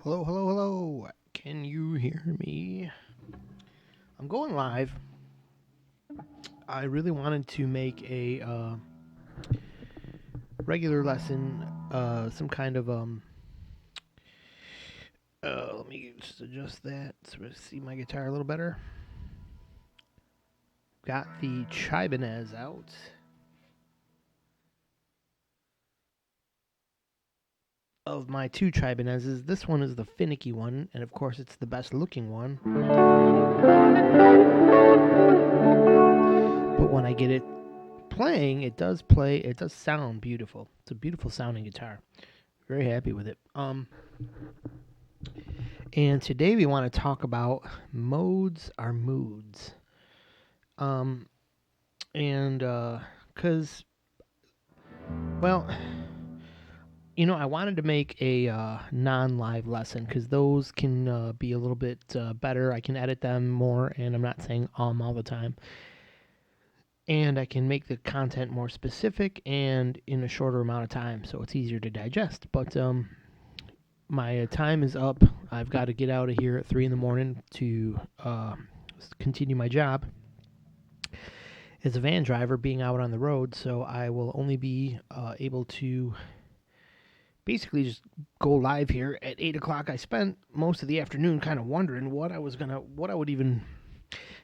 Hello, hello, hello. Can you hear me? I'm going live. I really wanted to make a regular lesson, some kind of let me just adjust that so I see my guitar a little better. Got the Chibanez out. Of my two Chibanezes, this one is the finicky one, and of course it's the best looking one. But when I get it playing, it does sound beautiful. It's a beautiful sounding guitar. Very happy with it. And today we want to talk about modes are moods. And cuz well, I wanted to make a non-live lesson cuz those can be a little bit better. I can edit them more, and I'm not saying all the time. And I can make the content more specific and in a shorter amount of time, so it's easier to digest. But my time is up. I've got to get out of here at 3 in the morning to continue my job as a van driver, being out on the road. So I will only be able to basically just go live here at 8 o'clock. I spent most of the afternoon kind of wondering what I would even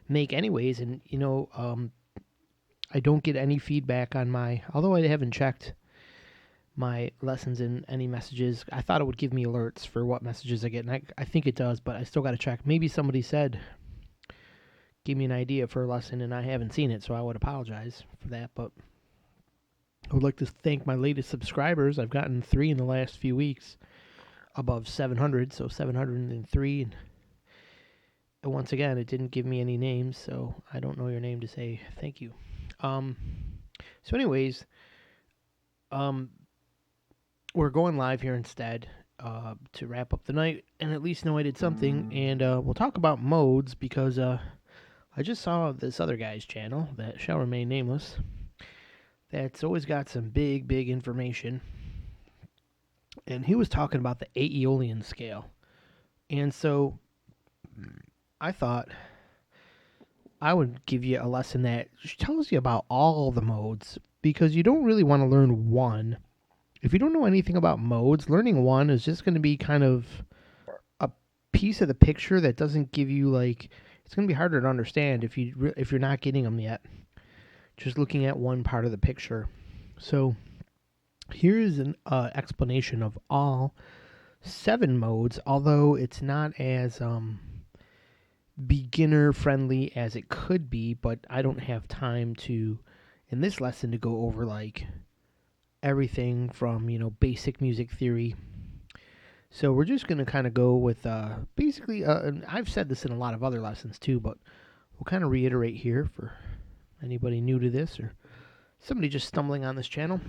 make anyways. And, I don't get any feedback on although I haven't checked my lessons in any messages. I thought it would give me alerts for what messages I get, and I think it does, but I still got to check. Maybe somebody said, give me an idea for a lesson, and I haven't seen it, so I would apologize for that. But I would like to thank my latest subscribers. I've gotten 3 in the last few weeks, above 700, so 703. And once again, it didn't give me any names, so I don't know your name to say thank you. So anyways, we're going live here instead to wrap up the night and at least know I did something. And we'll talk about modes because I just saw this other guy's channel that shall remain nameless that's always got some big information. And he was talking about the Aeolian scale. And so I thought I would give you a lesson that tells you about all the modes, because you don't really want to learn one. If you don't know anything about modes, learning one is just going to be kind of a piece of the picture that doesn't give you it's going to be harder to understand if you're not getting them yet. Just looking at one part of the picture. So here's an explanation of all 7 modes, although it's not as beginner friendly as it could be. But I don't have time in this lesson to go over everything from basic music theory. So we're just going to kind of go with basically, and I've said this in a lot of other lessons too, but we'll kind of reiterate here for anybody new to this or somebody just stumbling on this channel.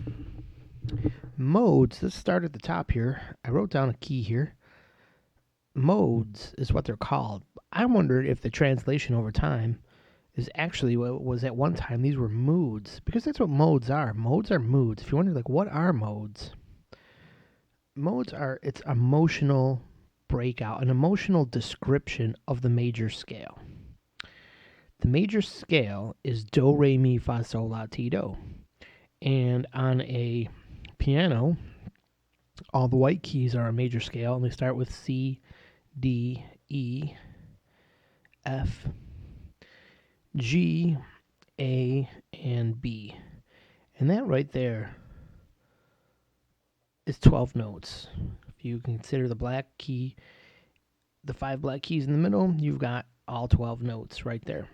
Modes, let's start at the top here. I wrote down a key here. Modes is what they're called. I wondered if the translation over time is actually what was at one time. These were moods, because that's what modes are. Modes are moods. If you wonder, what are modes? Modes are, it's emotional breakout, an emotional description of the major scale. The major scale is do, re, mi, fa, sol, la, ti, do. And on a piano, all the white keys are a major scale, and they start with C, D, E, F, G, A, and B. And that right there is 12 notes. If you consider the black key, the 5 black keys in the middle, you've got all 12 notes right there.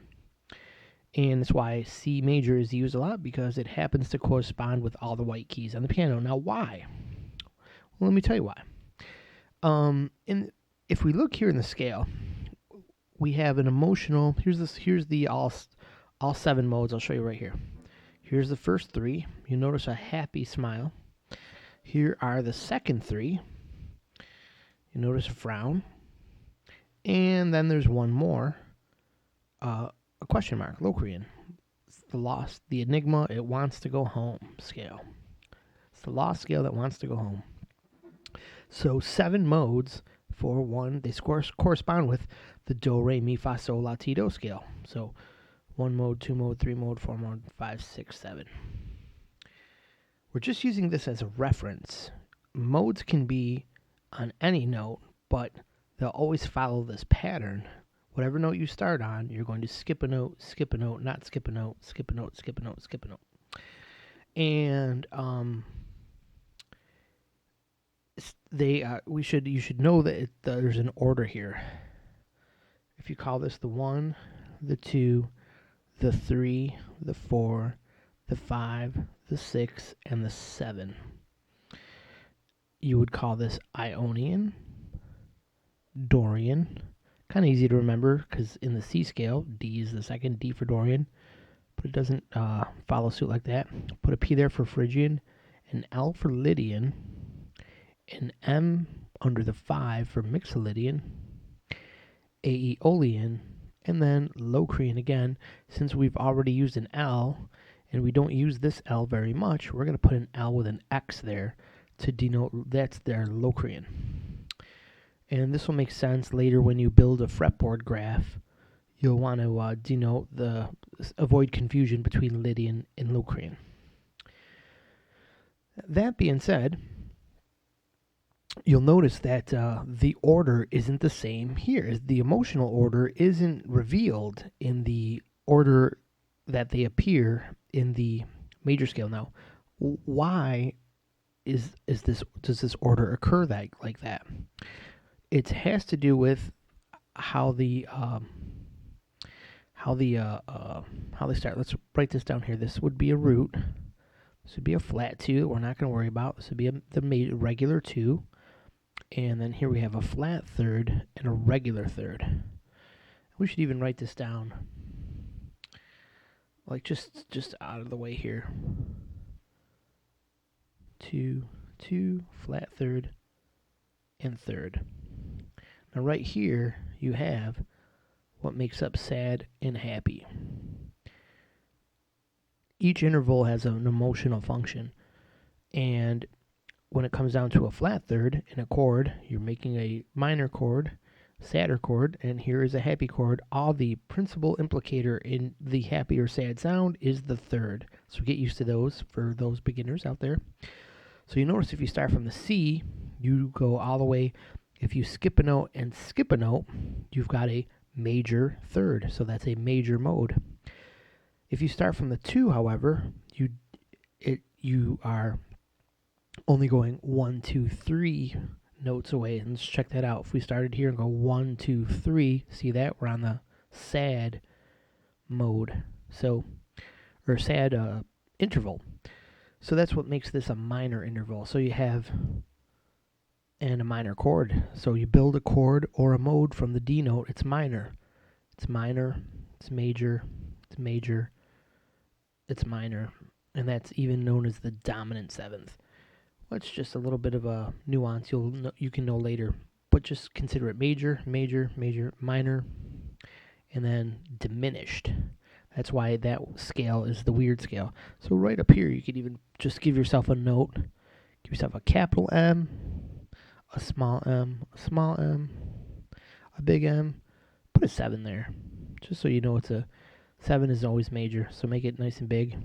And that's why C major is used a lot, because it happens to correspond with all the white keys on the piano. Now, why? Well, let me tell you why. If we look here in the scale, we have an emotional. Here's the all 7 modes. I'll show you right here. Here's the first 3. You notice a happy smile. Here are the second 3. You notice a frown. And then there's one more, a question mark, Locrian. It's the lost, the enigma, it wants to go home scale. It's the lost scale that wants to go home. So 7 modes, 4, 1. They correspond with the do, re, mi, fa, sol, la, ti, do scale. So 1 mode, 2 mode, 3 mode, 4 mode, 5, 6, 7. We're just using this as a reference. Modes can be on any note, but they'll always follow this pattern. Whatever note you start on, you're going to skip a note, not skip a note, skip a note, skip a note, skip a note. And you should know that there's an order here. If you call this the 1, the 2, the 3, the 4, the 5, the 6, and the 7, you would call this Ionian, Dorian. Kind of easy to remember because in the C scale, D is the second, D for Dorian, but it doesn't follow suit like that. Put a P there for Phrygian, an L for Lydian, an M under the 5 for Mixolydian, Aeolian, and then Locrian again. Since we've already used an L, and we don't use this L very much, we're going to put an L with an X there to denote that's their Locrian. And this will make sense later when you build a fretboard graph. You'll want to denote avoid confusion between Lydian and Locrian. That being said, you'll notice that the order isn't the same here. The emotional order isn't revealed in the order that they appear in the major scale. Now, why does this order occur like that? It has to do with how they start. Let's write this down here. This would be a root. This would be a flat 2. We're not going to worry about. This would be the regular 2. And then here we have a flat third and a regular third. We should even write this down, like just out of the way here. 2, 2, flat third, and third. Now right here you have what makes up sad and happy. Each interval has an emotional function, and when it comes down to a flat third in a chord, you're making a minor chord, sadder chord, and here is a happy chord. All the principal implicator in the happy or sad sound is the third. So get used to those for those beginners out there. So you notice if you start from the C, you go all the way. If you skip a note and skip a note, you've got a major third. So that's a major mode. If you start from the 2, however, you are only going 1, 2, 3 notes away. And let's check that out. If we started here and go 1, 2, 3, see that? We're on the sad mode. Or sad interval. So that's what makes this a minor interval. So you have a minor chord. So you build a chord or a mode from the D note. It's minor. It's minor. It's major. It's major. It's minor. And that's even known as the dominant seventh. Well, it's just a little bit of a nuance you can know later. But just consider it major, major, major, minor, and then diminished. That's why that scale is the weird scale. So right up here, you could even just give yourself a note. Give yourself a capital M, a small m, a big M. Put a 7 there, just so you know 7 is always major. So make it nice and big.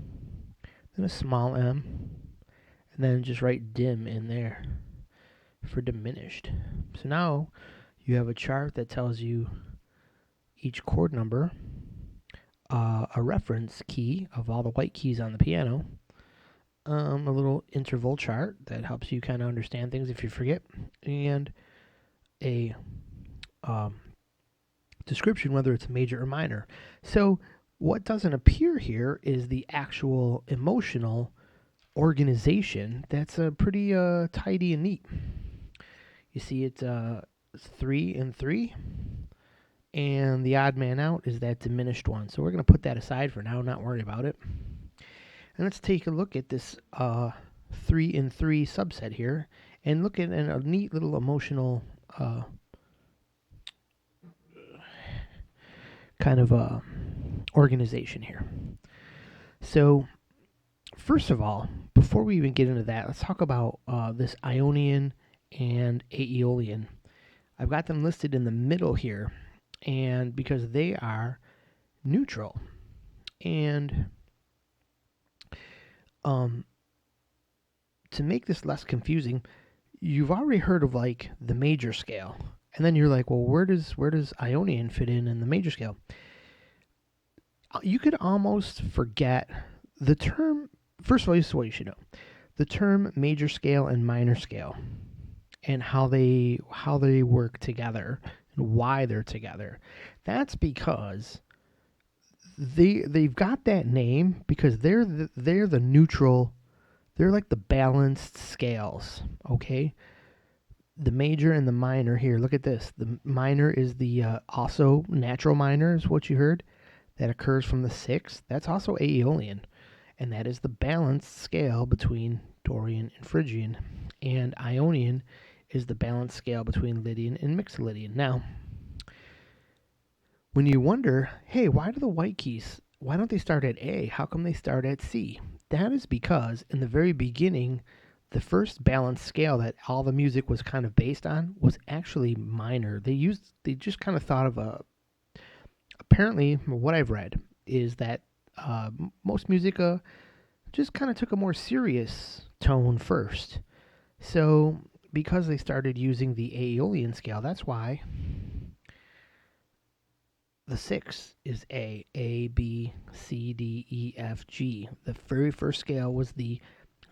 Then a small m, and then just write dim in there for diminished. So now you have a chart that tells you each chord number, a reference key of all the white keys on the piano, a little interval chart that helps you kind of understand things if you forget, and a description whether it's major or minor. So what doesn't appear here is the actual emotional organization. That's pretty tidy and neat. You see it's 3 and 3. And the odd man out is that diminished one. So we're going to put that aside for now, not worry about it. And let's take a look at this 3 and 3 subset here and look at a neat little emotional kind of organization here. So first of all, before we even get into that, let's talk about this Ionian and Aeolian. I've got them listed in the middle here, and because they are neutral. And to make this less confusing, you've already heard of like the major scale, and then you're like, well, where does Ionian fit in the major scale? You could almost forget the term. First of all, this is what you should know: the term major scale and minor scale, and how they work together and why they're together. That's because they've got that name because they're the neutral. They're like the balanced scales. Okay, the major and the minor here. Look at this. The minor is the also natural minor is what you heard. That occurs from the sixth. That's also Aeolian, and that is the balanced scale between Dorian and Phrygian. And Ionian is the balanced scale between Lydian and Mixolydian. Now, when you wonder, hey, why do the white keys, why don't they start at A? How come they start at C? That is because in the very beginning, the first balanced scale that all the music was kind of based on was actually minor. They just kind of thought of apparently what I've read is that most music just kind of took a more serious tone first. So because they started using the Aeolian scale, that's why the six is A, B, C, D, E, F, G. The very first scale was the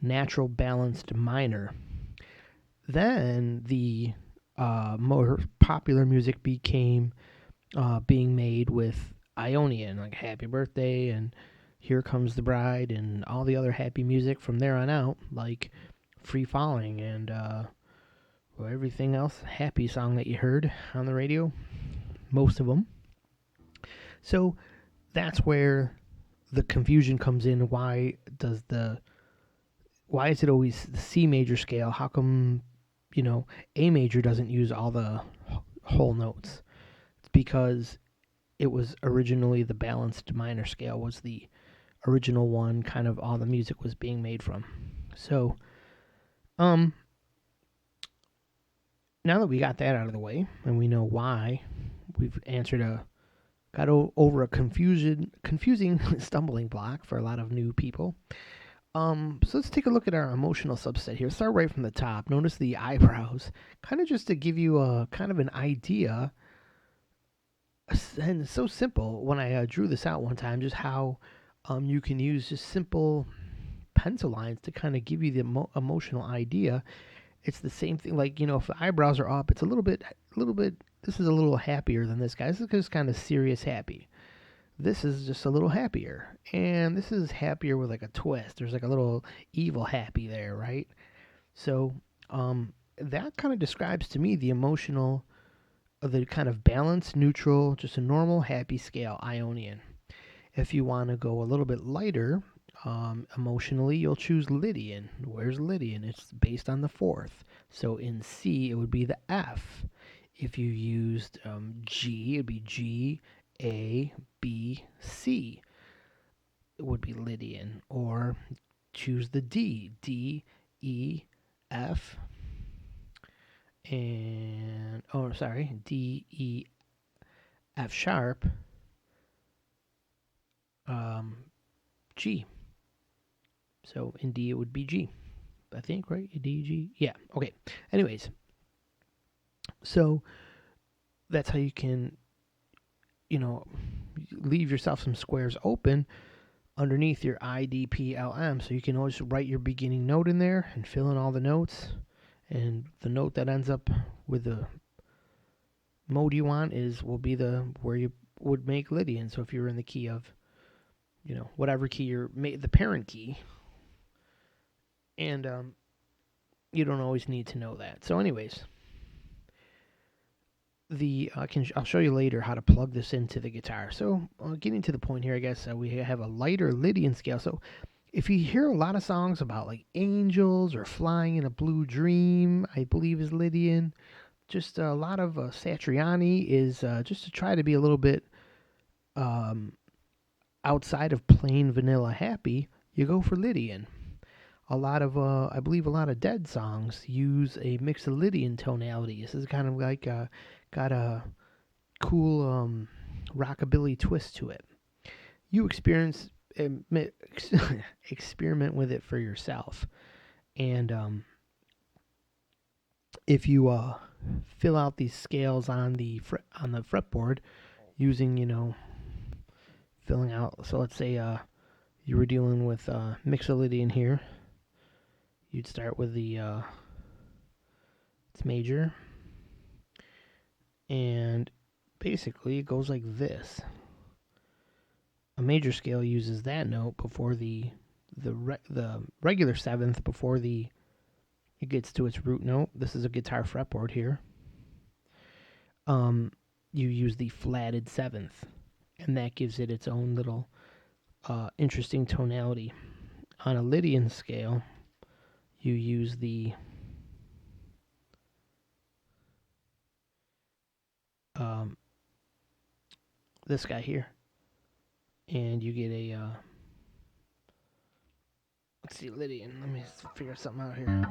natural balanced minor. Then the more popular music became being made with Ionian, like Happy Birthday and Here Comes the Bride and all the other happy music from there on out, like Free Falling and everything else, happy song that you heard on the radio, most of them. So that's where the confusion comes in. Why is it always the C major scale? How come, A major doesn't use all the whole notes? It's because it was originally the balanced minor scale was the original one, kind of all the music was being made from. So, now that we got that out of the way and we know why, we've got over a confusing stumbling block for a lot of new people. So let's take a look at our emotional subset here. Start right from the top. Notice the eyebrows, kind of just to give you a kind of an idea. And it's so simple when I drew this out one time, just how you can use just simple pencil lines to kind of give you the emotional idea. It's the same thing, like, if the eyebrows are up, it's a little bit, this is a little happier than this guy. This is just kind of serious happy. This is just a little happier. And this is happier with like a twist. There's like a little evil happy there, right? So that kind of describes to me the emotional, the kind of balanced, neutral, just a normal happy scale, Ionian. If you want to go a little bit lighter, emotionally, you'll choose Lydian. Where's Lydian? It's based on the fourth. So in C, it would be the F. If you used G, it would be G, A, B, C. It would be Lydian. Or choose the D. D, E, F, and, D, E, F sharp, G. So in D, it would be G. I think, right? D, G? Yeah, okay. Anyways, so that's how you can, leave yourself some squares open underneath your I, D, P, L, M. So you can always write your beginning note in there and fill in all the notes. And the note that ends up with the mode you want will be where you would make Lydian. So if you're in the key of, whatever key the parent key. And you don't always need to know that. So anyways, I'll show you later how to plug this into the guitar. So getting to the point here, I guess we have a lighter Lydian scale. So if you hear a lot of songs about like angels or flying in a blue dream, I believe is Lydian. Just a lot of Satriani is just to try to be a little bit outside of plain vanilla happy. You go for Lydian. I believe a lot of Dead songs use a Mixolydian tonality. This is kind of like got a cool rockabilly twist to it. You experiment with it for yourself, and if you fill out these scales on the fretboard using filling out. So let's say you were dealing with Mixolydian here. You'd start with the it's major, and basically it goes like this. A major scale uses that note before the regular seventh before it gets to its root note. This is a guitar fretboard here. You use the flatted seventh, and that gives it its own little interesting tonality. On a Lydian scale, you use this guy here, and you get a let's see, Lydian. Let me figure something out here.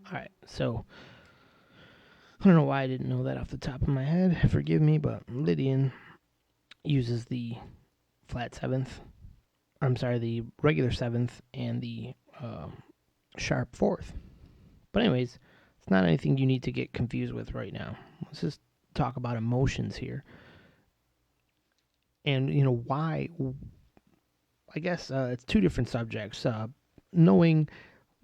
All right, so I don't know why I didn't know that off the top of my head. Forgive me, but Lydian uses the flat seventh. I'm sorry, the regular seventh and the sharp fourth. But anyways, it's not anything you need to get confused with right now. Let's just talk about emotions here, and why. I guess it's two different subjects. Knowing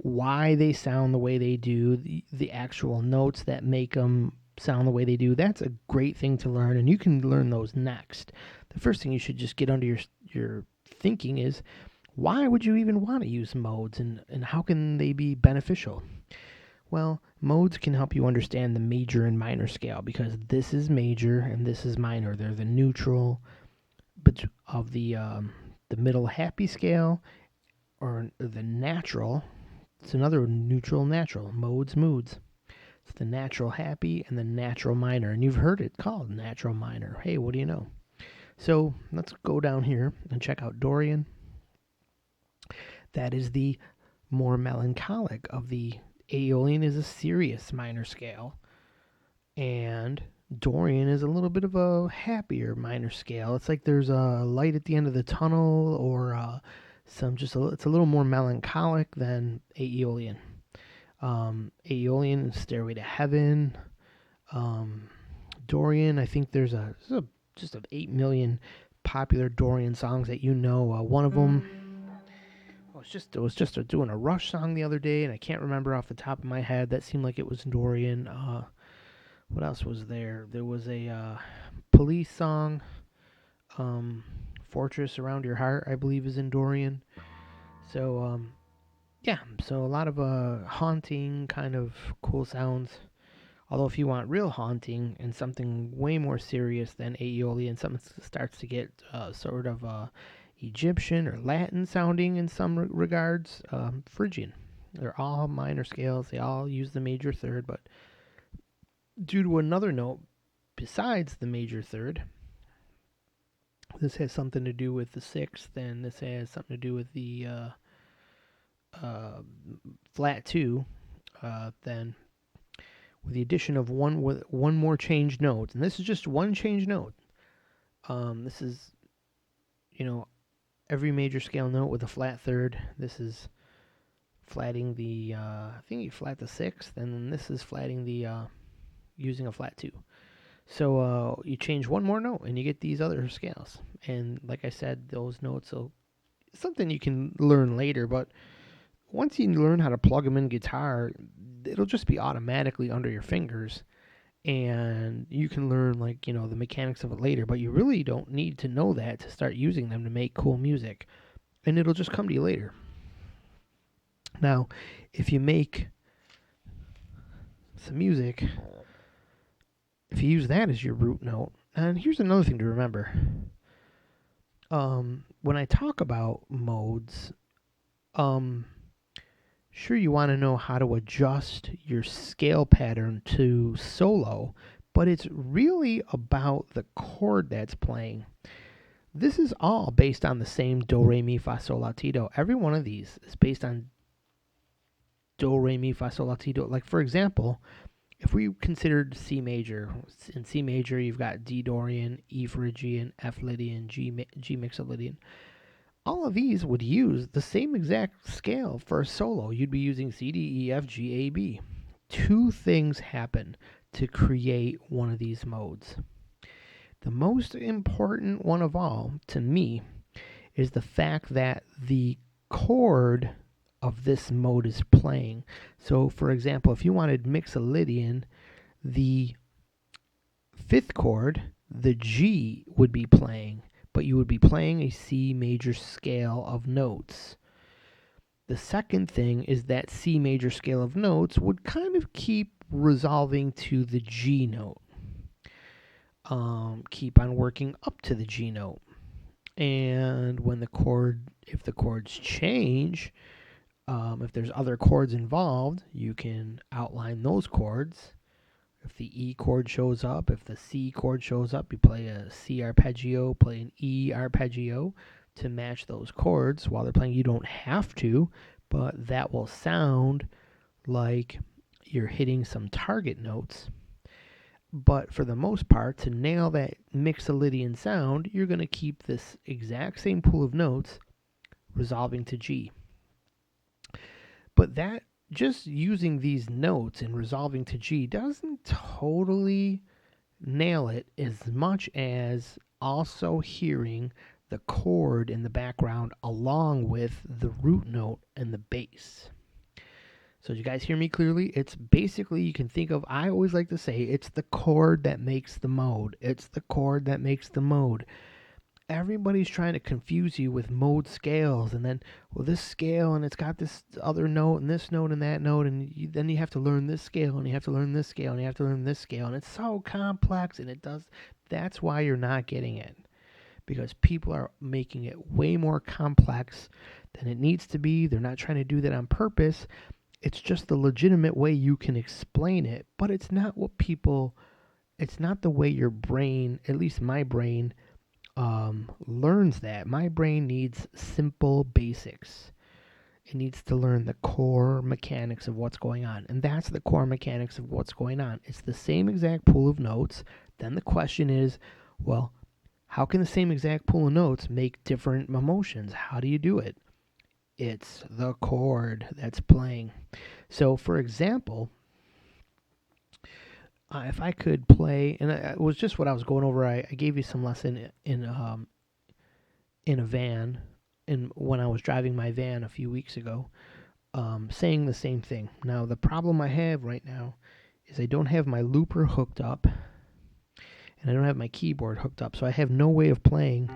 why they sound the way they do, the actual notes that make them sound the way they do, that's a great thing to learn, and you can learn those next. The first thing you should just get under your thinking is, why would you even want to use modes, and how can they be beneficial? Well, modes can help you understand the major and minor scale, because this is major and this is minor. They're the neutral of the middle happy scale, or the natural. It's another neutral natural. Moods. It's the natural happy and the natural minor. And you've heard it called natural minor. Hey, what do you know? So let's go down here and check out Dorian. That is the more melancholic of the Aeolian, is a serious minor scale. And Dorian is a little bit of a happier minor scale. It's like there's a light at the end of the tunnel, or it's a little more melancholic than Aeolian. Aeolian, Stairway to Heaven. Dorian, I think there's just 8 million popular Dorian songs that one of them, it was just doing a Rush song the other day, and I can't remember off the top of my head. That seemed like it was Dorian. What else was there? There was a Police song. Fortress Around Your Heart, I believe, is in Dorian. So, so a lot of haunting kind of cool sounds. Although if you want real haunting and something way more serious than Aeolian, something starts to get sort of Egyptian or Latin sounding in some regards, Phrygian. They're all minor scales. They all use the major third, but due to another note besides the major third, this has something to do with the sixth, and this has something to do with the flat two. Then, with the addition of one more changed note, and this is just one changed note. This is, every major scale note with a flat third. This is flatting the. I think you flat the sixth, and then this is flatting the using a flat two. So you change one more note and you get these other scales. And like I said, those notes will something you can learn later, but once you learn how to plug them in guitar, it'll just be automatically under your fingers and you can learn the mechanics of it later, but you really don't need to know that to start using them to make cool music. And it'll just come to you later. Now, if you make some music, if you use that as your root note, and here's another thing to remember. When I talk about modes, sure, you want to know how to adjust your scale pattern to solo, but it's really about the chord that's playing. This is all based on the same do, re, mi, fa, sol, la, ti, do. Every one of these is based on do, re, mi, fa, sol, la, ti, do. Like, for example, if we considered C major, in C major you've got D Dorian, E Phrygian, F Lydian, G Mixolydian. All of these would use the same exact scale for a solo. You'd be using C, D, E, F, G, A, B. Two things happen to create one of these modes. The most important one of all, to me, is the fact that the chord of this mode is playing. So, for example, if you wanted Mixolydian, the fifth chord, the G, would be playing, but you would be playing a C major scale of notes. The second thing is that C major scale of notes would kind of keep resolving to the G note. Keep on working up to the G note. And when if the chords change, if there's other chords involved, you can outline those chords. If the E chord shows up, if the C chord shows up, you play a C arpeggio, play an E arpeggio to match those chords while they're playing. You don't have to, but that will sound like you're hitting some target notes. But for the most part, to nail that Mixolydian sound, you're going to keep this exact same pool of notes resolving to G. But that just using these notes and resolving to G doesn't totally nail it as much as also hearing the chord in the background along with the root note and the bass. So did you guys hear me clearly? It's basically, you can think of, I always like to say, it's the chord that makes the mode. It's the chord that makes the mode. Everybody's trying to confuse you with mode scales, and then, well, this scale, and it's got this other note, and this note, and that note, and then you have to learn this scale, and you have to learn this scale, and you have to learn this scale, and it's so complex, and that's why you're not getting it. Because people are making it way more complex than it needs to be. They're not trying to do that on purpose. It's just the legitimate way you can explain it, but it's not the way your brain, at least my brain, learns that. My brain needs simple basics. It needs to learn the core mechanics of what's going on, and that's the core mechanics of what's going on. It's the same exact pool of notes. Then the question is, well, how can the same exact pool of notes make different emotions? How do you do it? It's the chord that's playing. So, for example, if I could play, and it was just what I was going over. I gave you some lesson in a van, and when I was driving my van a few weeks ago, saying the same thing. Now, the problem I have right now is I don't have my looper hooked up, and I don't have my keyboard hooked up, so I have no way of playing.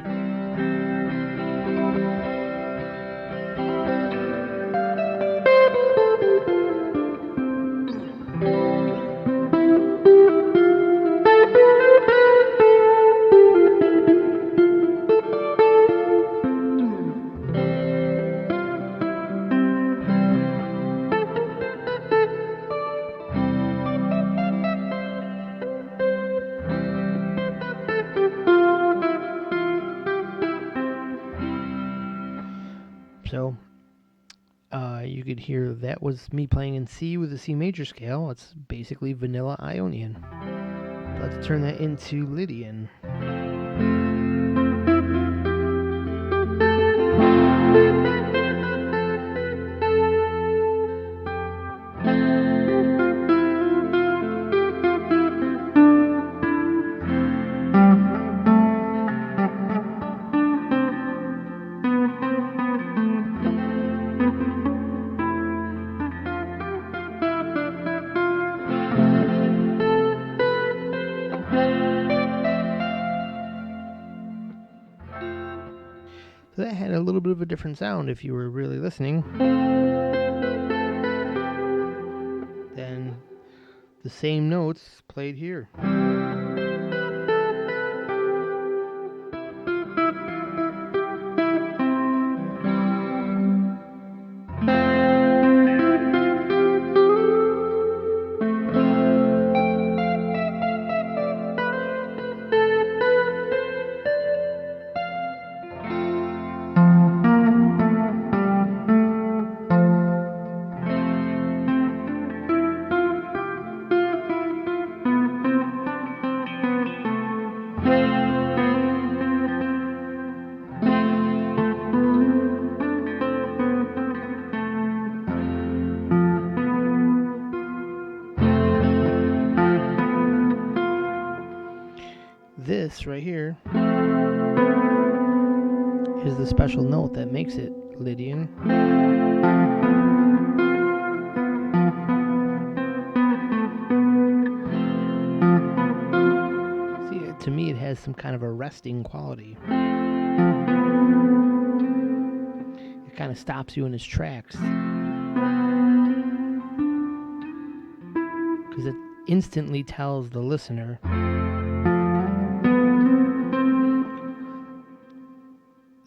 So you could hear that was me playing in C with a C major scale. It's basically vanilla Ionian. Let's turn that into Lydian. bit of a different sound if you were really listening than the same notes played here. This right here is the special note that makes it Lydian. See, to me it has some kind of a resting quality. It kind of stops you in its tracks. Because it instantly tells the listener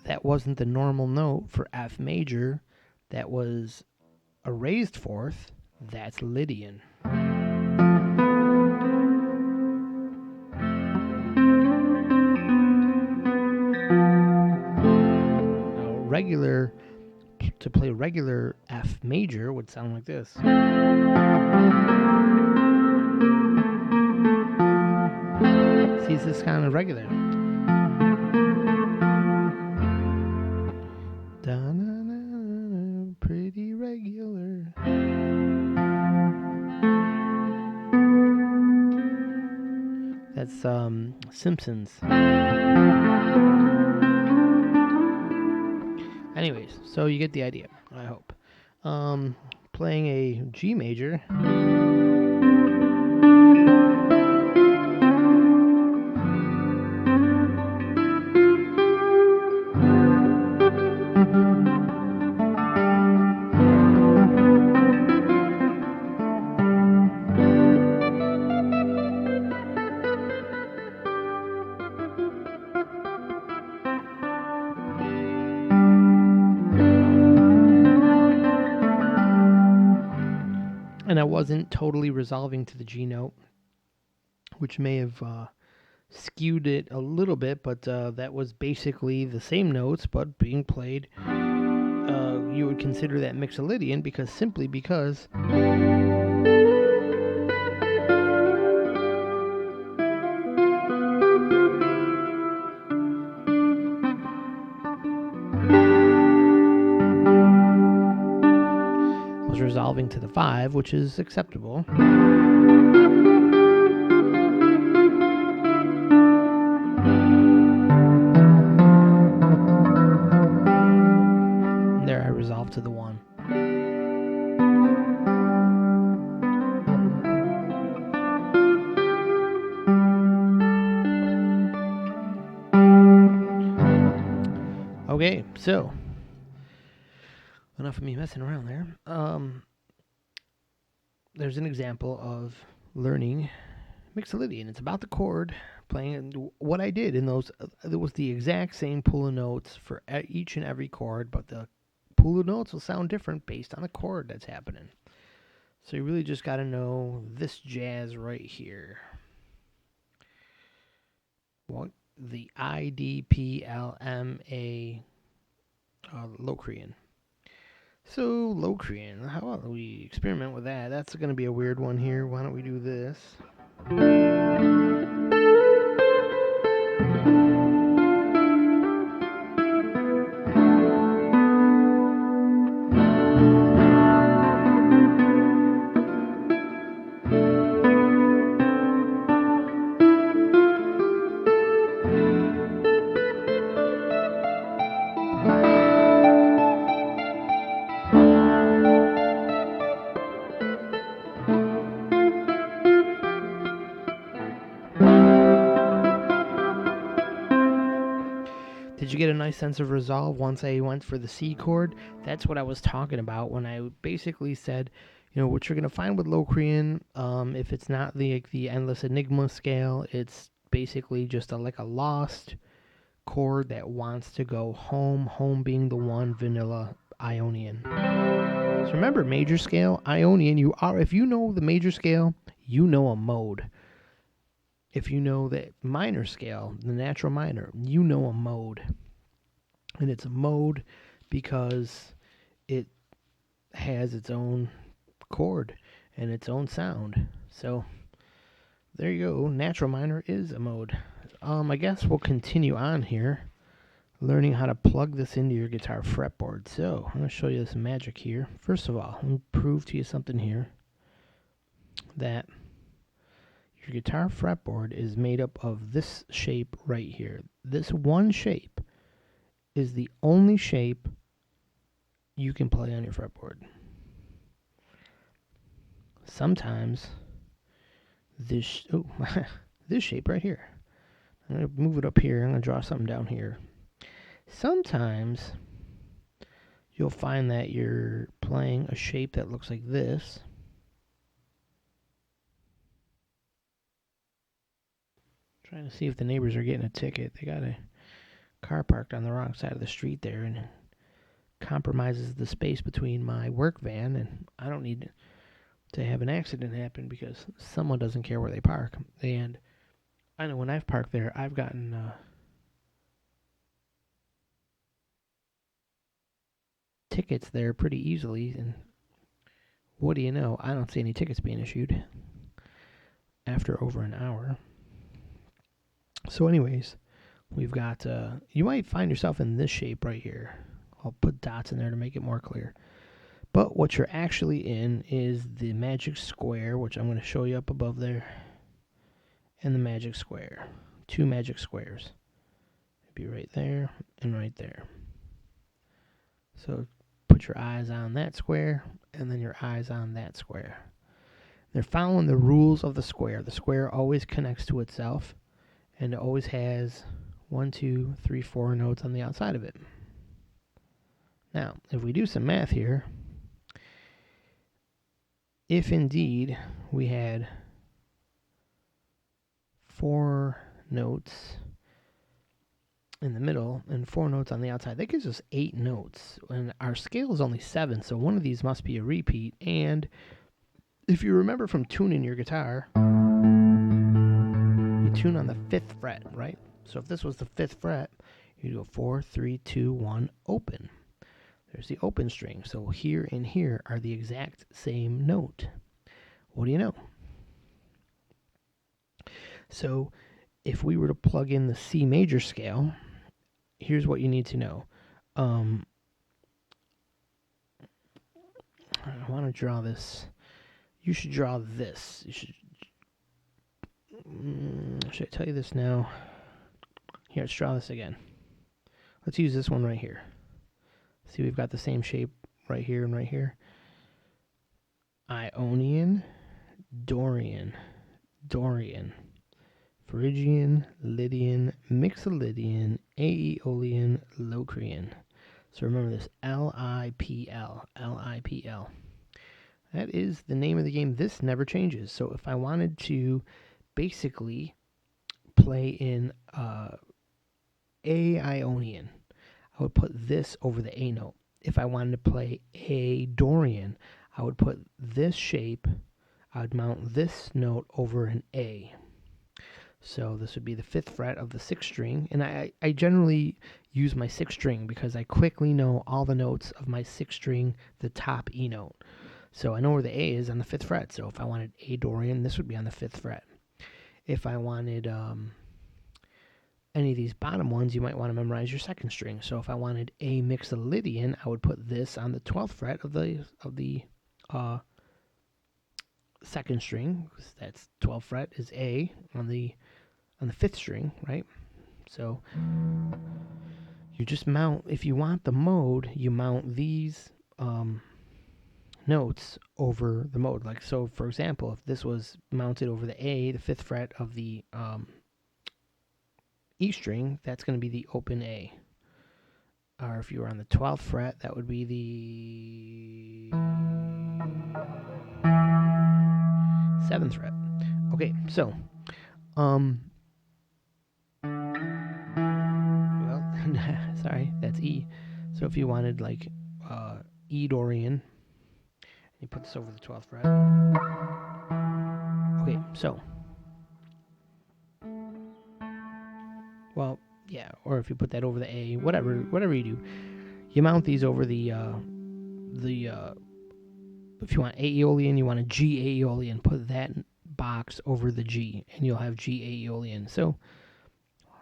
that wasn't the normal note for F major, that was a raised fourth, that's Lydian. Now, to play regular F major would sound like this. See, this is kind of regular. Pretty regular. That's Simpsons. Anyways, so you get the idea, I hope. Playing a G major. And I wasn't totally resolving to the G note, which may have skewed it a little bit, but that was basically the same notes, but being played. You would consider that Mixolydian simply because I was resolving to the 5, which is acceptable. There I resolved to the 1. Okay, so enough of me messing around there. There's an example of learning Mixolydian. It's about the chord playing. What I did in those, it was the exact same pool of notes for each and every chord, but the pool of notes will sound different based on the chord that's happening. So you really just got to know this jazz right here. What the IDPLMA Locrian. So Locrian, how about we experiment with that? That's going to be a weird one here. Why don't we do this? you get a nice sense of resolve once I went for the C chord? That's what I was talking about when I basically said, what you're going to find with Locrian, if it's not the Endless Enigma scale, it's basically just like a lost chord that wants to go home, home being the one vanilla Ionian. So remember, major scale, Ionian, if you know the major scale, you know a mode. If you know the minor scale, the natural minor, you know a mode. And it's a mode because it has its own chord and its own sound. So there you go. Natural minor is a mode. I guess we'll continue on here, learning how to plug this into your guitar fretboard. So I'm going to show you this magic here. First of all, let me prove to you something here, that your guitar fretboard is made up of this shape right here. This one shape is the only shape you can play on your fretboard. Sometimes this this shape right here. I'm going to move it up here. I'm going to draw something down here. Sometimes you'll find that you're playing a shape that looks like this. Trying to see if the neighbors are getting a ticket. They got a car parked on the wrong side of the street there, and it compromises the space between my work van, and I don't need to have an accident happen because someone doesn't care where they park. And I know when I've parked there, I've gotten tickets there pretty easily, and what do you know? I don't see any tickets being issued after over an hour. So anyways, we've got, you might find yourself in this shape right here. I'll put dots in there to make it more clear. But what you're actually in is the magic square, which I'm going to show you up above there, and the magic square. Two magic squares. It'd be right there and right there. So put your eyes on that square, and then your eyes on that square. They're following the rules of the square. The square always connects to itself, and it always has 1, 2, 3, 4 notes on the outside of it. Now, if we do some math here, if indeed we had 4 notes in the middle and 4 notes on the outside, that gives us 8 notes. And our scale is only 7, so one of these must be a repeat. And if you remember from tuning your guitar, you tune on the 5th fret, right? So if this was the 5th fret, you go 4, 3, 2, 1, open. There's the open string. So here and here are the exact same note. What do you know? So if we were to plug in the C major scale, here's what you need to know. I want to draw this. You should draw this. Should I tell you this now? Here, let's draw this again. Let's use this one right here. See, we've got the same shape right here and right here. Ionian, Dorian, Phrygian, Lydian, Mixolydian, Aeolian, Locrian. So remember this, L-I-P-L. That is the name of the game. This never changes. So if I wanted to basically play in A Ionian, I would put this over the A note. If I wanted to play A Dorian, I would put this shape, I would mount this note over an A. So this would be the 5th fret of the 6th string. And I generally use my 6th string because I quickly know all the notes of my 6th string, the top E note. So I know where the A is on the 5th fret. So if I wanted A Dorian, this would be on the 5th fret. If I wanted any of these bottom ones, you might want to memorize your 2nd string. So if I wanted A Mixolydian, I would put this on the 12th fret of the 2nd string. That's 12th fret is A on the 5th string, right? So you just mount, if you want the mode, you mount these notes over the mode. Like, so for example, if this was mounted over the A, the 5th fret of the E string, that's going to be the open A. Or if you were on the 12th fret, that would be the 7th fret. Okay, so, well, sorry, that's E. So if you wanted like E Dorian, you put this over the 12th fret. Okay, so, well, yeah, or if you put that over the A, whatever you do, you mount these over the if you want A Aeolian, you want a G Aeolian, put that box over the G, and you'll have G Aeolian. So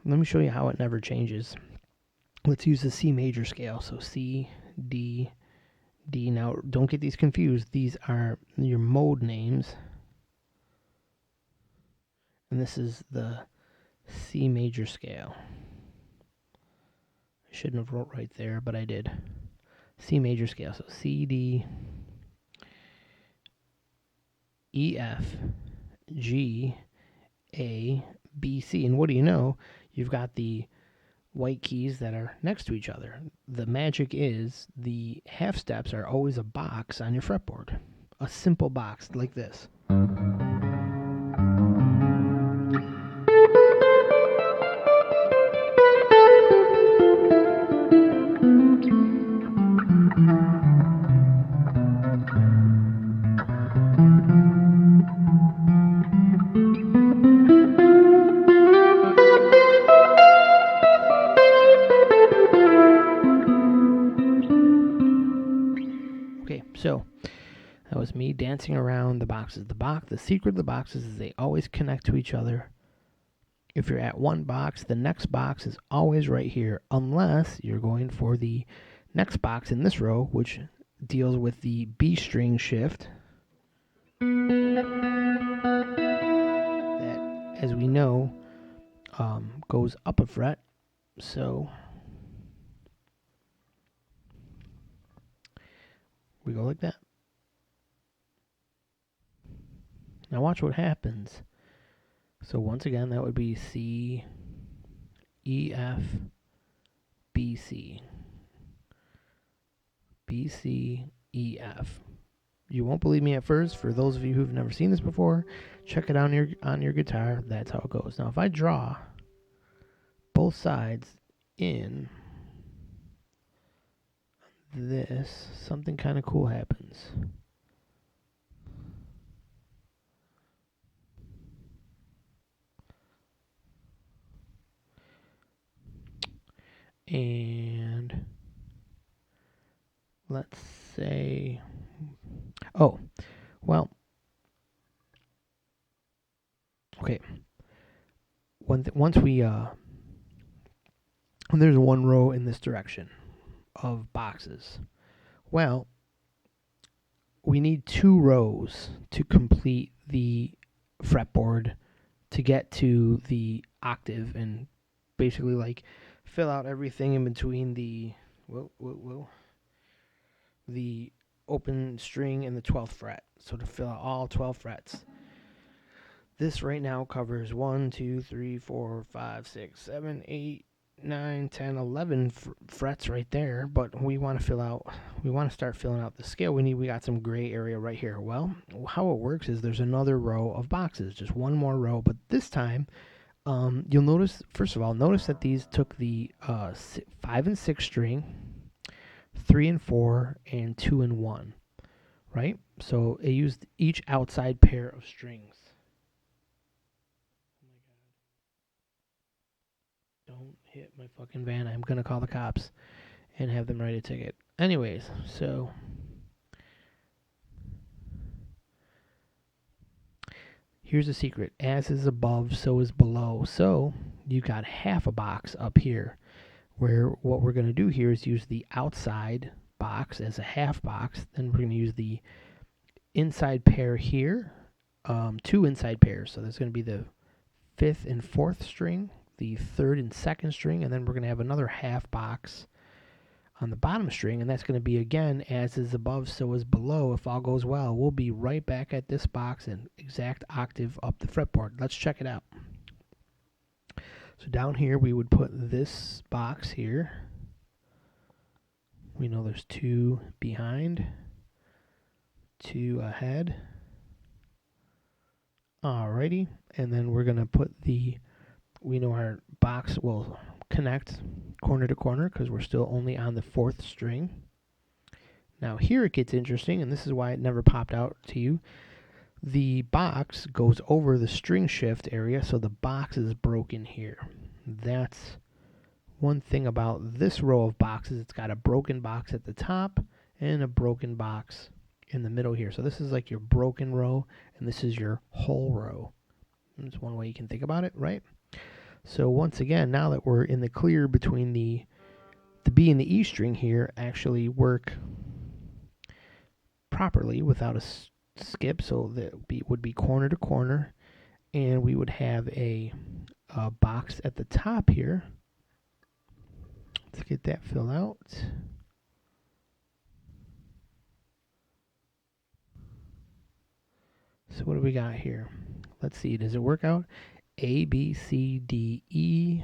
let me show you how it never changes. Let's use the C major scale. So C, D, D. Now, don't get these confused. These are your mode names. And this is the C major scale. I shouldn't have wrote right there, but I did. C major scale. So C, D, E, F, G, A, B, C. And what do you know? You've got the white keys that are next to each other. The magic is the half steps are always a box on your fretboard. A simple box like this. Okay, so that was me dancing around the boxes. The secret of the boxes is they always connect to each other. If you're at one box, the next box is always right here, unless you're going for the next box in this row, which deals with the B string shift. That, as we know, goes up a fret. So we go like that. Now watch what happens. So once again, that would be C, E, F, B, C. B, C, E, F. You won't believe me at first. For those of you who've never seen this before, check it on your guitar. That's how it goes. Now, if I draw both sides in this, something kind of cool happens. And let's say, oh, well, okay. Once we, there's one row in this direction of boxes. Well, we need 2 rows to complete the fretboard to get to the octave and basically like fill out everything in between the the open string and the 12th fret. So to fill out all 12 frets. This right now covers 1, 2, 3, 4, 5, 6, 7, 8, 9, 10, 11 frets right there, but we want to start filling out the scale. We got some gray area right here. Well, how it works is there's another row of boxes, just one more row, but this time you'll notice, first of all, notice that these took the 5 and 6 string, 3 and 4, and 2 and 1, right? So it used each outside pair of strings. Don't hit my fucking van. I'm going to call the cops and have them write a ticket. Anyways, so here's the secret. As is above, so is below. So you got half a box up here, where what we're going to do here is use the outside box as a half box. Then we're going to use the inside pair here, 2 inside pairs. So there's going to be the 5th and 4th string, the 3rd and 2nd string, and then we're going to have another half box on the bottom string, and that's going to be, again, as is above, so is below. If all goes well, we'll be right back at this box and exact octave up the fretboard. Let's check it out. So down here, we would put this box here, We know there's 2 behind, 2 ahead. Alrighty, and then we're going to put we know our box will connect corner to corner because we're still only on the 4th string. Now here it gets interesting, and this is why it never popped out to you. The box goes over the string shift area, so the box is broken here. That's one thing about this row of boxes. It's got a broken box at the top and a broken box in the middle here. So this is like your broken row, and this is your whole row. That's one way you can think about it, right? So once again, now that we're in the clear between the B and the E string here, actually work properly without a skip. So that would be corner to corner, and we would have a box at the top here. Let's get that filled out. So what do we got here? Let's see. Does it work out? A, B, C, D, E,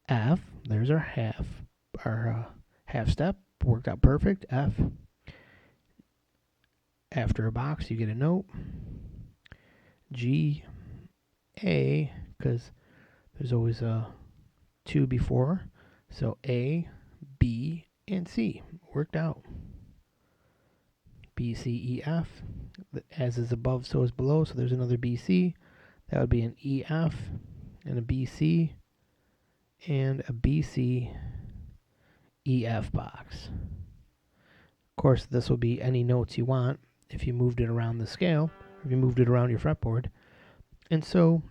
F. There's our half step. Worked out perfect. F. After a box, you get a note. G, A, because there's always a 2 before. So A, B, and C. Worked out. B, C, E, F. As is above, so is below. So there's another B, C. That would be an E, F, and a B, C, and a B, C, E, F box. Of course, this will be any notes you want if you moved it around the scale, if you moved it around your fretboard. And so,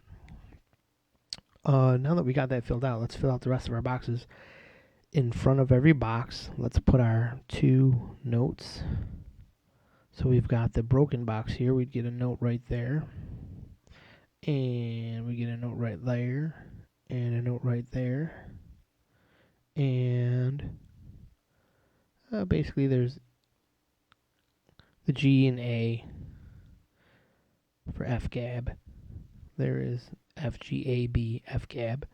now that we got that filled out, let's fill out the rest of our boxes. In front of every box, let's put our 2 notes. So we've got the broken box here. We'd get a note right there. And we get a note right there. And a note right there. And basically there's the G and A for F gab. There is F, G, A, B, F gab.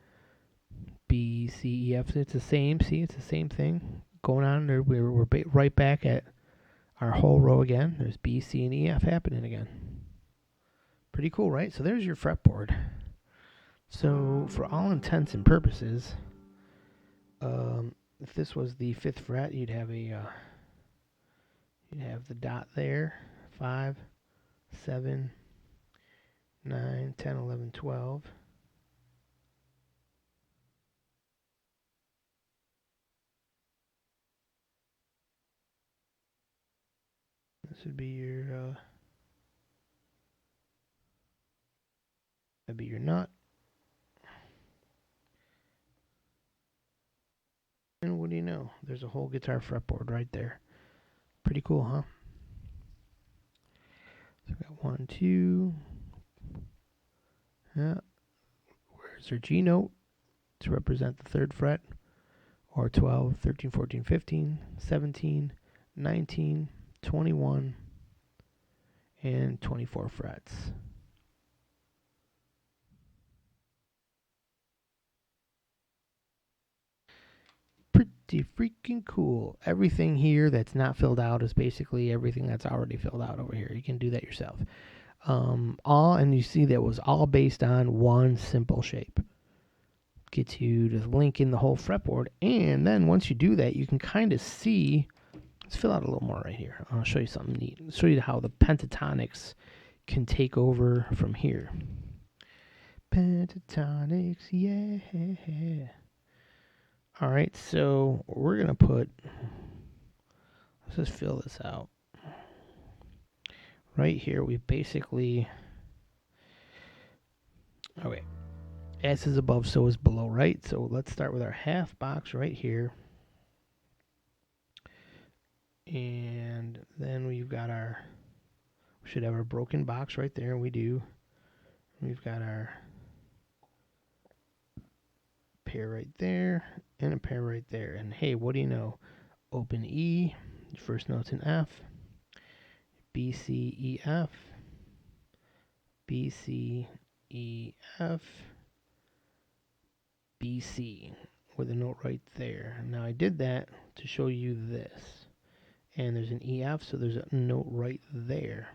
B, C, E, F. It's the same. See, it's the same thing going on there. We're right back at our whole row again. There's B, C, and E, F happening again. Pretty cool, right? So there's your fretboard. So for all intents and purposes, if this was the 5th fret, you'd have the dot there. 5, 7, 9, 10, 11, 12. This would be your that'd be your nut. And what do you know? There's a whole guitar fretboard right there. Pretty cool, huh? So we got 1, 2. Yeah. Where's our G note to represent the 3rd fret? Or 12, 13, 14, 15, 17, 19, 21, and 24 frets. Pretty freaking cool. Everything here that's not filled out is basically everything that's already filled out over here. You can do that yourself. And you see that was all based on one simple shape. Gets you to link in the whole fretboard, and then once you do that, you can kind of see. Let's fill out a little more right here. I'll show you something neat. I'll show you how the pentatonics can take over from here. Pentatonics, yeah. All right, so we're going to let's just fill this out. Right here, we basically, okay, as is above, so is below, right? So let's start with our half box right here. And then we should have our broken box right there, and we do. We've got our pair right there, and a pair right there. And hey, what do you know? Open E, first note's an F, B, C, E, F, B, C, E, F, B, C, with a note right there. Now I did that to show you this. And there's an EF, so there's a note right there.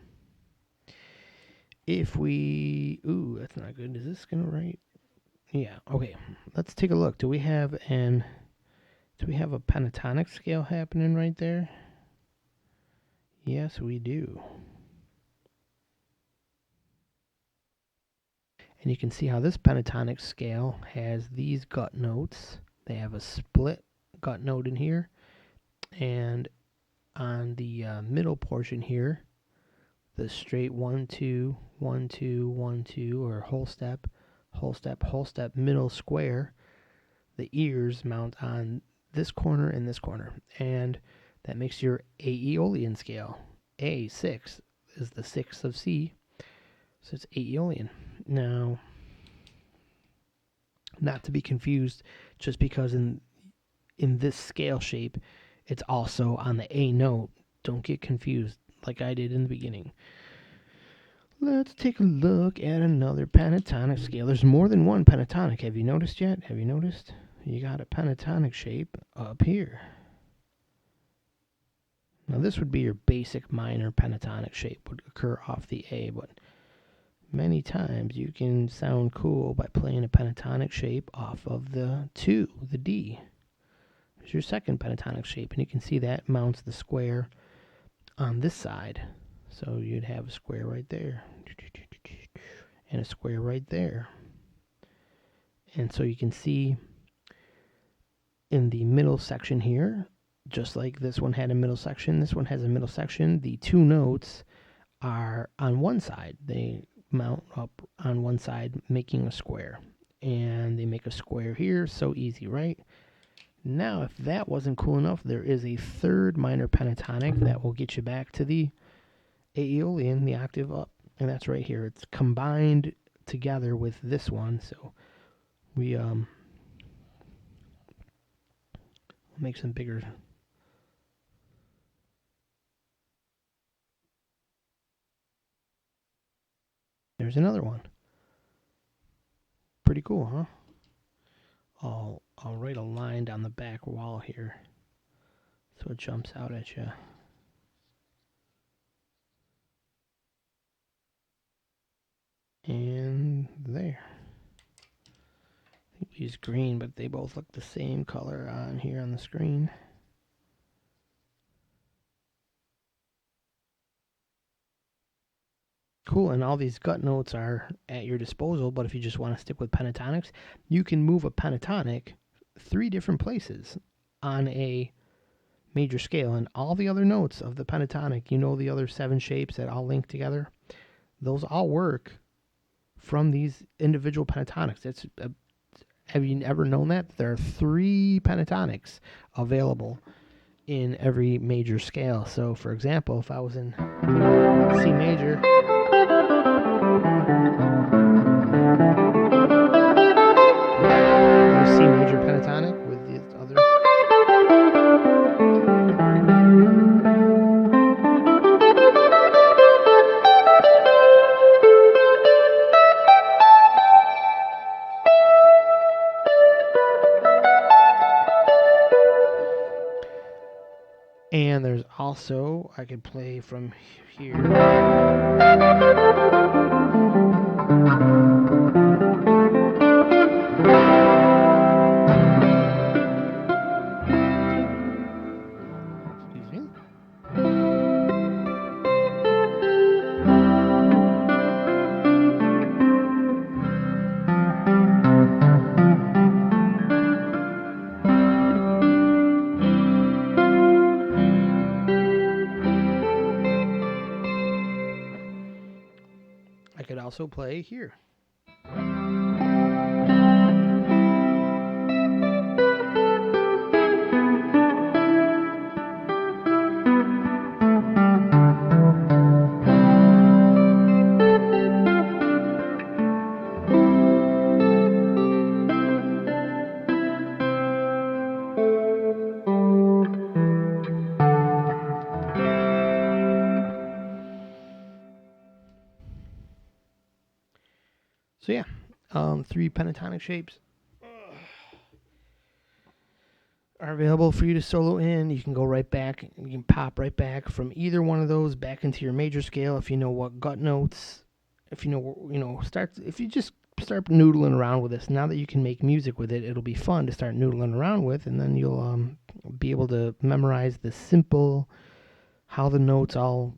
If we... Ooh, that's not good. Is this going to write? Yeah, okay. Let's take a look. Do we have a pentatonic scale happening right there? Yes, we do. And you can see how this pentatonic scale has these gut notes. They have a split gut note in here. And on the middle portion here, the straight 1 2 1 2 1 2, or whole step, whole step, whole step, middle square, the ears mount on this corner and this corner, and that makes your Aeolian scale. A6 is the 6th of C, so it's Aeolian. Now, not to be confused, just because in this scale shape, it's also on the A note. Don't get confused like I did in the beginning. Let's take a look at another pentatonic scale. There's more than one pentatonic. Have you noticed yet? Have you noticed? You got a pentatonic shape up here. Now this would be your basic minor pentatonic shape, would occur off the A, but many times you can sound cool by playing a pentatonic shape off of the 2, the D. There's your second pentatonic shape, and you can see that mounts the square on this side. So you'd have a square right there, and a square right there. And so you can see in the middle section here, just like this one had a middle section, this one has a middle section. The 2 notes are on one side. They mount up on one side, making a square. And they make a square here. So easy, right? Now, if that wasn't cool enough, there is a third minor pentatonic that will get you back to the Aeolian, the octave up. And that's right here. It's combined together with this one. So we make some bigger. There's another one. Pretty cool, huh? I'll write a line down the back wall here so it jumps out at you. And there. I think we use green, but they both look the same color on here on the screen. Cool, and all these gut notes are at your disposal, but if you just want to stick with pentatonics, you can move a pentatonic 3 different places on a major scale, and all the other notes of the pentatonic, you know, the other 7 shapes that all link together, those all work from these individual pentatonics. Have you ever known that? There are 3 pentatonics available in every major scale. So, for example, if I was in C major, there's C major pentatonic with the other. And there's also, I could play from here. Excuse me. I could also play here. So yeah, 3 pentatonic shapes. are available for you to solo in. You can go right back. You can pop right back from either one of those back into your major scale if you know what gut notes. If you know, start. If you just start noodling around with this, now that you can make music with it, it'll be fun to start noodling around with, and then you'll be able to memorize the simple how the notes all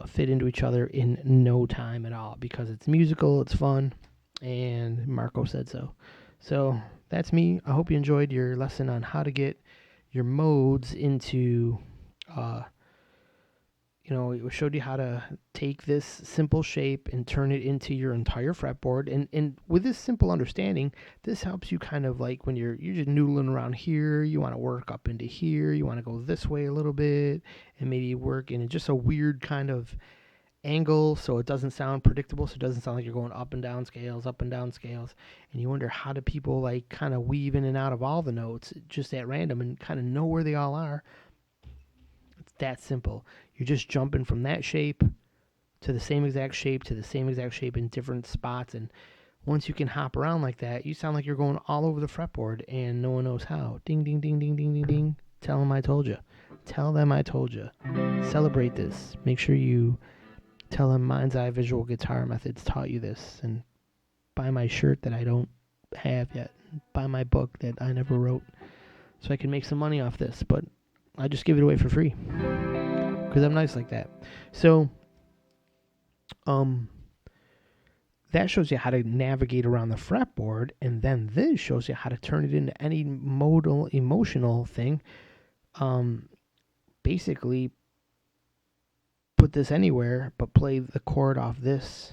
fit into each other in no time at all because it's musical, it's fun, and Marco said so. So that's me. I hope you enjoyed your lesson on how to get your modes into, it showed you how to take this simple shape and turn it into your entire fretboard. And with this simple understanding, this helps you kind of like when you're just noodling around here, you want to work up into here, you want to go this way a little bit, and maybe work in just a weird kind of angle so it doesn't sound predictable, so it doesn't sound like you're going up and down scales, and you wonder how do people like kind of weave in and out of all the notes just at random and kind of know where they all are. It's that simple. You're just jumping from that shape to the same exact shape to the same exact shape in different spots, and once you can hop around like that, you sound like you're going all over the fretboard and no one knows how. Ding ding ding ding ding ding ding. Tell them I told you. Tell them I told you. Celebrate this. Make sure you tell them Mind's Eye Visual Guitar Methods taught you this, and buy my shirt that I don't have yet. Buy my book that I never wrote so I can make some money off this, but I just give it away for free because I'm nice like that. So, that shows you how to navigate around the fretboard, and then this shows you how to turn it into any modal emotional thing. Basically, put this anywhere, but play the chord off this,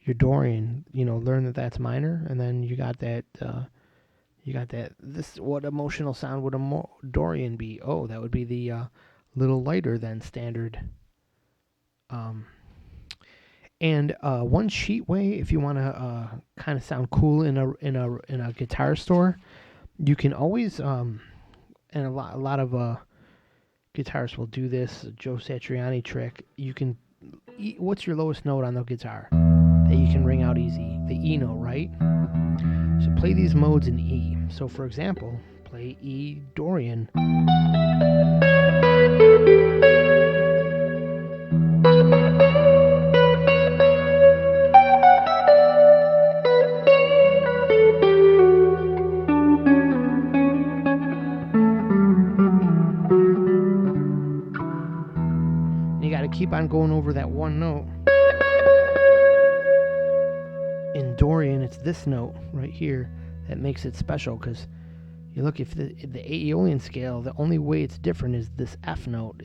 your Dorian. Learn that that's minor, and then you got that. This, what emotional sound would a Dorian be? Oh, that would be the little lighter than standard. And one cheat way, if you want to kind of sound cool in a guitar store, you can always and a lot of guitarists will do this. Joe Satriani trick. You can. What's your lowest note on the guitar that you can ring out easy? The E note, right? So play these modes in E. So for example, play E Dorian. You got to keep on going over that one note. In Dorian, it's this note right here that makes it special, because you look, if the Aeolian scale, the only way it's different is this F note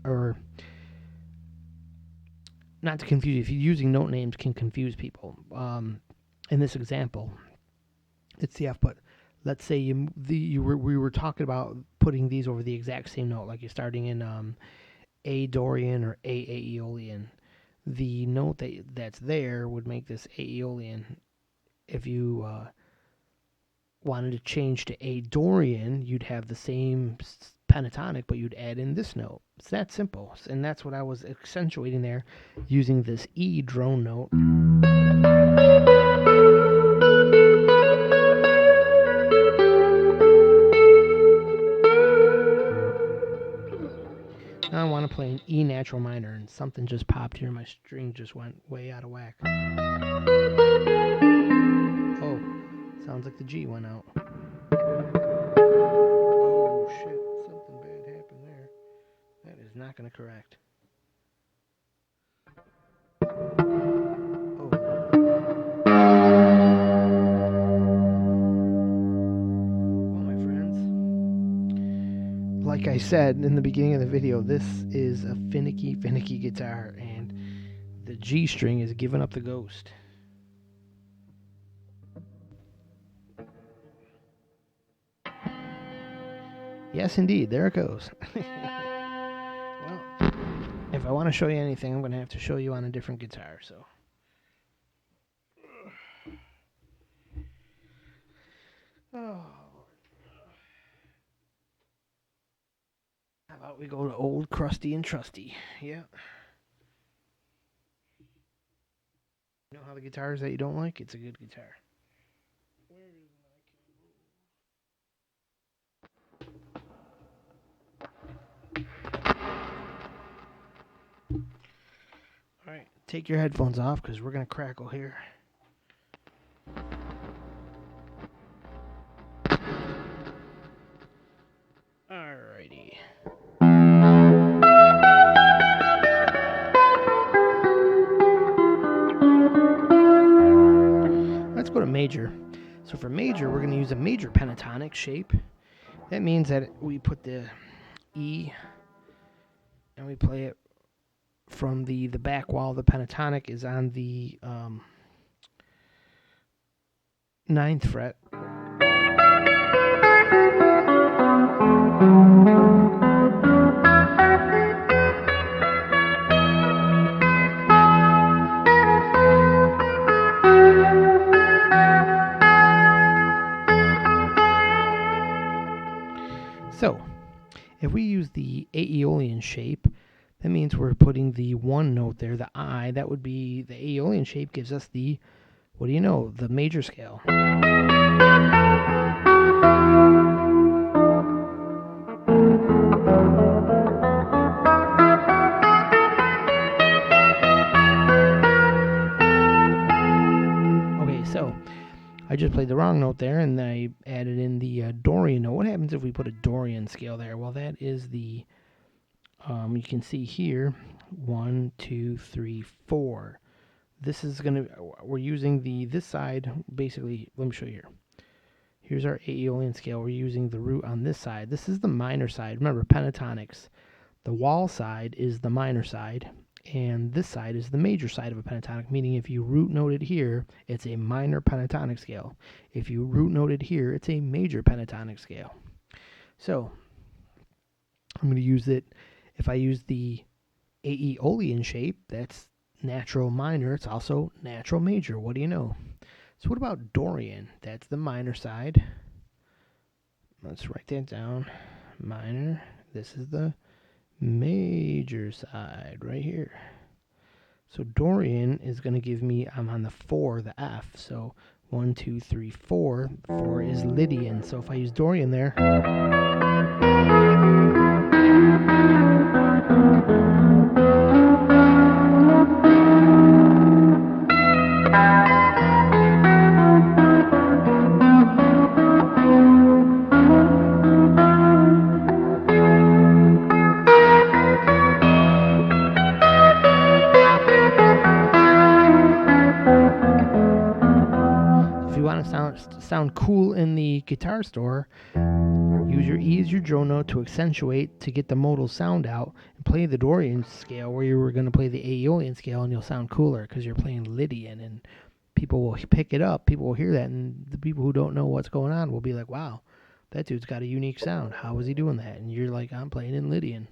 or not to confuse you. If you're using note names, can confuse people. In this example, it's the F, but let's say we were talking about putting these over the exact same note, like you're starting in A Dorian or A Aeolian. The note that's there would make this Aeolian. If you wanted to change to A Dorian, you'd have the same pentatonic, but you'd add in this note. It's that simple, and that's what I was accentuating there, using this E drone note. Now I want to play an E natural minor, and something just popped here. My string just went way out of whack. Oh, sounds like the G went out. Oh shit, something bad happened there. That is not going to correct. Oh. Well, my friends, like I said in the beginning of the video, this is a finicky guitar, and the G string is giving up the ghost. Yes, indeed, there it goes. Well, if I want to show you anything, I'm going to have to show you on a different guitar, so. Oh. How about we go to old crusty and trusty? Yeah. You know how the guitars that you don't like? It's a good guitar. Where is my cable? take your headphones off because we're going to crackle here. Alrighty. Let's go to major. So for major, we're going to use a major pentatonic shape. That means that we put the E and we play it from the back wall. The pentatonic is on the 9th fret. So, if we use the Aeolian shape, that means we're putting the one note there, the I. That would be the Aeolian shape gives us the, what do you know, the major scale. Okay, so I just played the wrong note there, and I added in the Dorian note. What happens if we put a Dorian scale there? Well, that is the, you can see here, 1, 2, 3, 4. This is going to, we're using this side, basically, let me show you here. Here's our Aeolian scale. We're using the root on this side. This is the minor side. Remember, pentatonics. The wall side is the minor side, and this side is the major side of a pentatonic, meaning if you root note it here, it's a minor pentatonic scale. If you root note it here, it's a major pentatonic scale. So, I'm going to use it, if I use the Aeolian shape, that's natural minor, it's also natural major. What do you know? So what about Dorian? That's the minor side. Let's write that down. Minor. This is the major side right here. So Dorian is going to give me, I'm on the 4, the F. So 1, 2, 3, 4. 4 is Lydian. So if I use Dorian there. Sound cool in the guitar store, use your E as your drone note to accentuate to get the modal sound out, and play the Dorian scale where you were going to play the Aeolian scale, and you'll sound cooler because you're playing Lydian, and people will pick it up, people will hear that, and the people who don't know what's going on will be like, wow, that dude's got a unique sound, how is he doing that? And you're like, I'm playing in Lydian.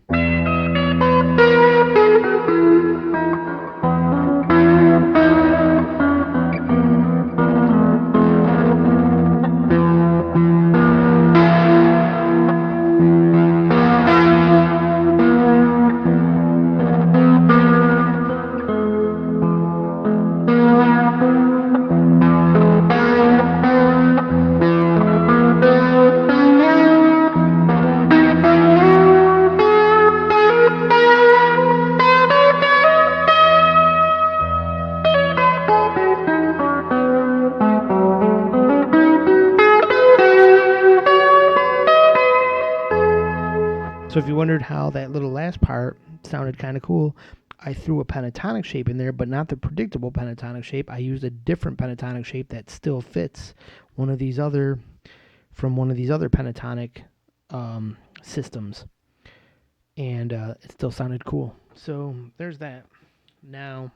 So if you wondered how that little last part sounded kind of cool, I threw a pentatonic shape in there, but not the predictable pentatonic shape. I used a different pentatonic shape that still fits one of these other pentatonic systems, and it still sounded cool. So there's that. Now,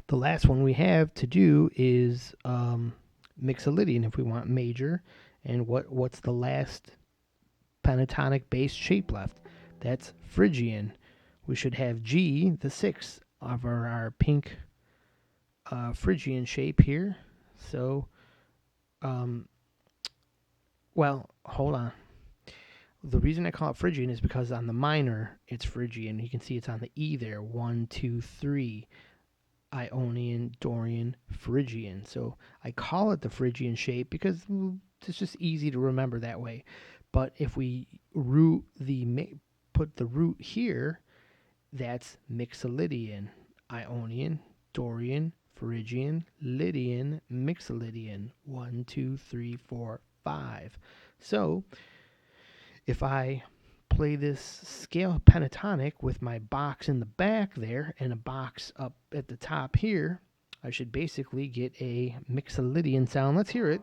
the last one we have to do is Mixolydian if we want major, and what's the last pentatonic bass shape left? That's Phrygian. We should have G, the 6th of our pink Phrygian shape here. So, well, hold on. The reason I call it Phrygian is because on the minor, it's Phrygian. You can see it's on the E there. 1, 2, 3. Ionian, Dorian, Phrygian. So I call it the Phrygian shape because it's just easy to remember that way. But if we put the root here, that's Mixolydian. Ionian, Dorian, Phrygian, Lydian, Mixolydian. 1, 2, 3, 4, 5. So if I play this scale pentatonic with my box in the back there and a box up at the top here, I should basically get a Mixolydian sound. Let's hear it.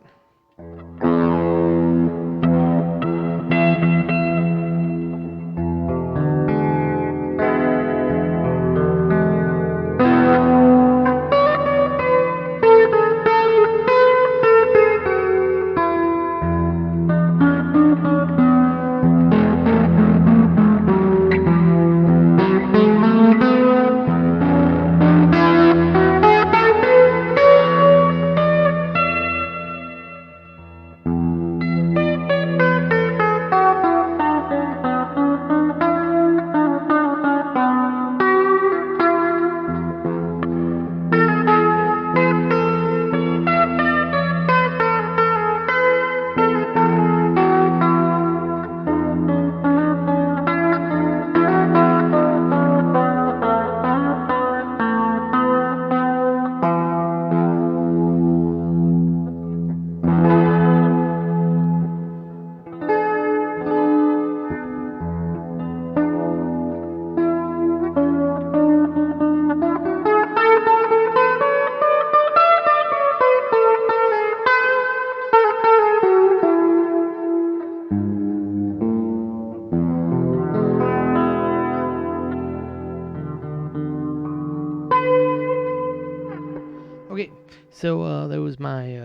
Okay, so that was my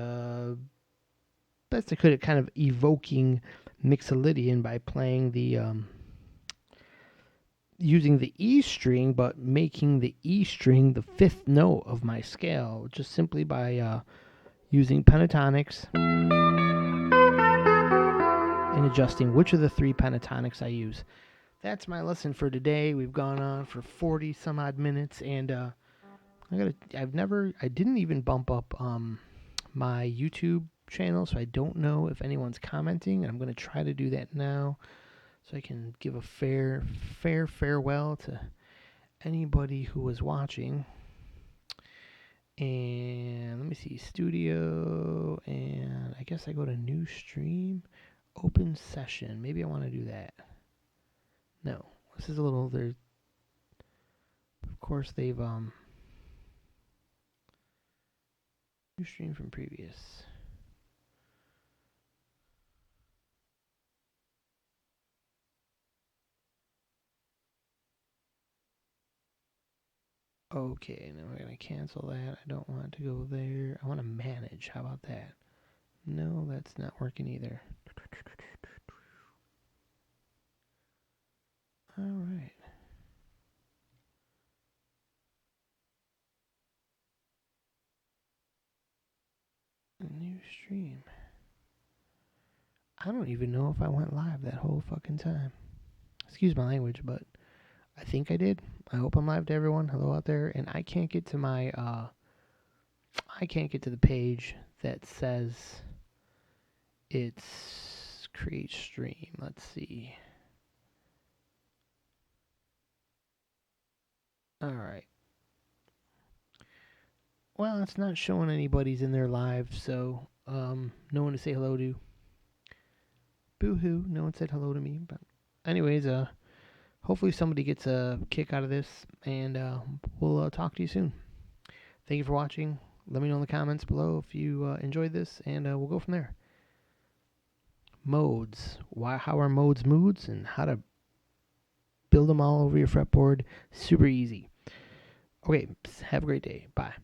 best I could at kind of evoking Mixolydian by playing the using the E string, but making the E string the fifth note of my scale, just simply by using pentatonics and adjusting which of the three pentatonics I use. That's my lesson for today. We've gone on for 40 some odd minutes, and I didn't even bump up my YouTube channel, so I don't know if anyone's commenting. I'm going to try to do that now, so I can give a fair farewell to anybody who was watching. And let me see, studio, and I guess I go to new stream, open session. Maybe I want to do that. No, this is a little, of course they've new stream from previous. Okay, now we're going to cancel that. I don't want to go there. I want to manage. How about that? No, that's not working either. All right. New stream. I don't even know if I went live that whole fucking time. Excuse my language, but I think I did. I hope I'm live to everyone. Hello out there. And I can't get to my I can't get to the page that says it's create stream. Let's see. All right. Well, it's not showing anybody's in there live, so no one to say hello to. Boo-hoo, no one said hello to me. But anyways, hopefully somebody gets a kick out of this, and we'll talk to you soon. Thank you for watching. Let me know in the comments below if you enjoyed this, and we'll go from there. Modes. How are modes moods, and how to build them all over your fretboard. Super easy. Okay, have a great day. Bye.